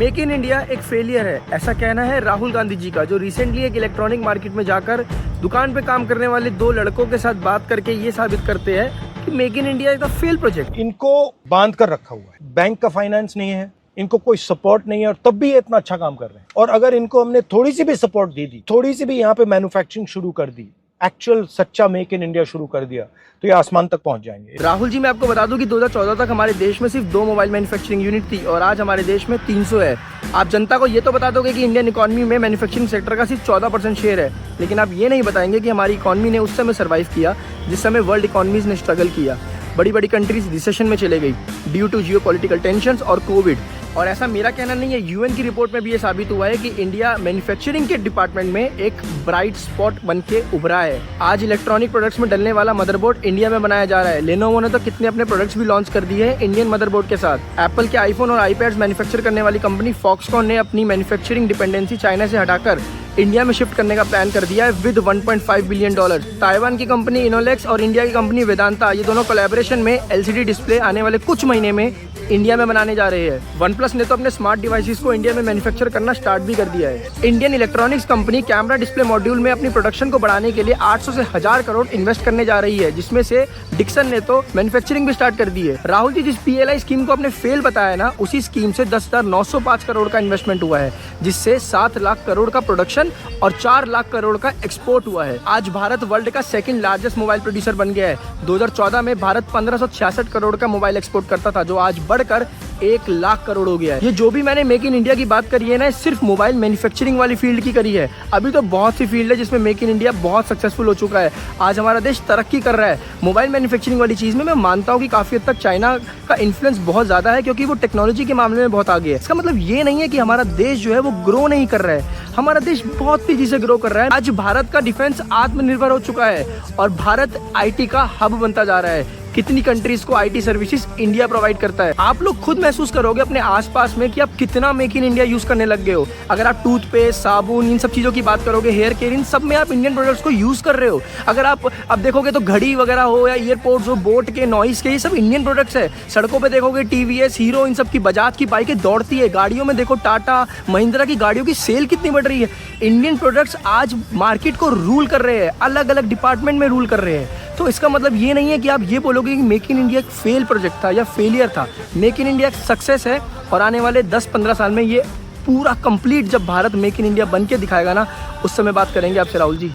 Make in India एक failure है, ऐसा कहना है राहुल गांधी जी का, जो रिसेंटली एक इलेक्ट्रॉनिक मार्केट में जाकर दुकान पे काम करने वाले दो लड़कों के साथ बात करके ये साबित करते हैं कि make in India is a fail project. इनको बांध कर रखा हुआ है, बैंक का फाइनेंस नहीं है, इनको कोई सपोर्ट नहीं है और तब भी ये इतना अच्छा काम कर रहे हैं। और अगर इनको हमने थोड़ी सी भी सपोर्ट दे दी, थोड़ी सी भी यहाँ पे मैन्युफैक्चरिंग शुरू कर दी, एक्चुअल सच्चा मेक इन इंडिया शुरू कर दिया, तो ये आसमान तक पहुंच जाएंगे। राहुल जी, मैं आपको बता दूं कि 2014 तक हमारे देश में सिर्फ 2 मोबाइल मैन्युफैक्चरिंग यूनिट थी और आज हमारे देश में 300 है। आप जनता को ये तो बता दोगे कि इंडियन इकोनॉमी में मैन्युफैक्चरिंग सेक्टर का सिर्फ 14% शेयर है, लेकिन आप ये नहीं बताएंगे कि हमारी इकोनॉमी ने उस समय सर्वाइव किया जिस समय वर्ल्ड इकोनॉमीज ने स्ट्रगल किया। बड़ी बड़ी कंट्रीज रिसेशन में चले गई ड्यू टू जियोपॉलिटिकल टेंशंस और कोविड। और ऐसा मेरा कहना नहीं है, यूएन की रिपोर्ट में भी ये साबित हुआ है कि इंडिया मैन्युफैक्चरिंग के डिपार्टमेंट में एक ब्राइट स्पॉट बन के उभरा है। आज इलेक्ट्रॉनिक प्रोडक्ट्स में डलने वाला मदरबोर्ड इंडिया में बनाया जा रहा है। लेनोवो ने तो कितने अपने प्रोडक्ट्स भी लॉन्च कर दिए हैं इंडियन मदरबोर्ड के साथ। एप्पल के आईफोन और आईपैड्स मैन्युफैक्चर करने वाली कंपनी फॉक्सकॉन ने अपनी मैन्युफैक्चरिंग डिपेंडेंसी चाइना से हटाकर इंडिया में शिफ्ट करने का प्लान कर दिया है विद $1.5 बिलियन। ताइवान की कंपनी इनोलेक्स और इंडिया की कंपनी वेदांता, ये दोनों कोलैबोरेशन में एलसीडी डिस्प्ले आने वाले कुछ महीने में इंडिया में बनाने जा रहे हैं। OnePlus ने तो अपने स्मार्ट डिवाइसेस को इंडिया में मैन्युफैक्चर करना स्टार्ट भी कर दिया है। Indian electronics company camera display module में अपनी प्रोडक्शन को बढ़ाने के लिए 800 से 1000 करोड़ इन्वेस्ट करने जा रही है, जिसमें से डिक्सन ने तो मैन्युफैक्चरिंग भी स्टार्ट कर दी है। राहुल जी, जिस PLI स्कीम को अपने फेल बताया ना, उसी स्कीम से 10,905 करोड़ का इन्वेस्टमेंट हुआ है, जिससे 7 लाख करोड़ का प्रोडक्शन और 4 लाख करोड़ का एक्सपोर्ट हुआ है। आज भारत वर्ल्ड का सेकंड लार्जेस्ट मोबाइल प्रोड्यूसर बन गया है। 2014 में भारत 1566 करोड़ का मोबाइल एक्सपोर्ट करता था, जो आज बढ़कर 1 लाख करोड़ हो गया है। ये जो भी मैंने मेक इन इंडिया की बात करी है ना, सिर्फ मोबाइल मैन्युफैक्चरिंग वाली फील्ड की करी है। अभी तो बहुत सी फील्ड है जिसमें मेक इन इंडिया बहुत सक्सेसफुल हो चुका है। आज हमारा देश तरक्की कर रहा है। मोबाइल मैन्युफैक्चरिंग वाली चीज़ में मैं मानता हूँ कि काफ़ी हद तक चाइना का इन्फ्लुएंस बहुत ज़्यादा है, क्योंकि वो टेक्नोलॉजी के मामले में बहुत आगे है। इसका मतलब ये नहीं है कि हमारा देश जो है वो ग्रो नहीं कर रहा है। हमारा देश बहुत तेजी से ग्रो कर रहा है। आज भारत का डिफेंस आत्मनिर्भर हो चुका है और भारत IT का हब बनता जा रहा है। कितनी कंट्रीज को IT सर्विसेज इंडिया प्रोवाइड करता है। आप लोग खुद महसूस करोगे अपने आसपास में कि आप कितना मेक इन इंडिया यूज करने लग गए हो। अगर आप टूथपेस्ट, साबुन, इन सब चीज़ों की बात करोगे, हेयर केयर, इन सब में आप इंडियन प्रोडक्ट्स को यूज कर रहे हो। अगर आप अब देखोगे तो घड़ी वगैरह हो या ईयरपोड्स हो, बोट के, नॉइस के, ये सब इंडियन प्रोडक्ट्स है। सड़कों पे देखोगे TVS, हीरो, इन सब की, बजाज की बाइकें दौड़ती है। गाड़ियों में देखो टाटा, महिंद्रा की गाड़ियों की सेल कितनी बढ़ रही है। इंडियन प्रोडक्ट्स आज मार्केट को रूल कर रहे हैं, अलग अलग डिपार्टमेंट में रूल कर रहे हैं। तो इसका मतलब ये नहीं है कि आप ये बोलोगे कि मेक इन इंडिया एक फेल प्रोजेक्ट था या फेलियर था। मेक इन इंडिया एक सक्सेस है और आने वाले 10-15 साल में ये पूरा कंप्लीट, जब भारत मेक इन इंडिया बन के दिखाएगा ना, उस समय बात करेंगे आपसे राहुल जी।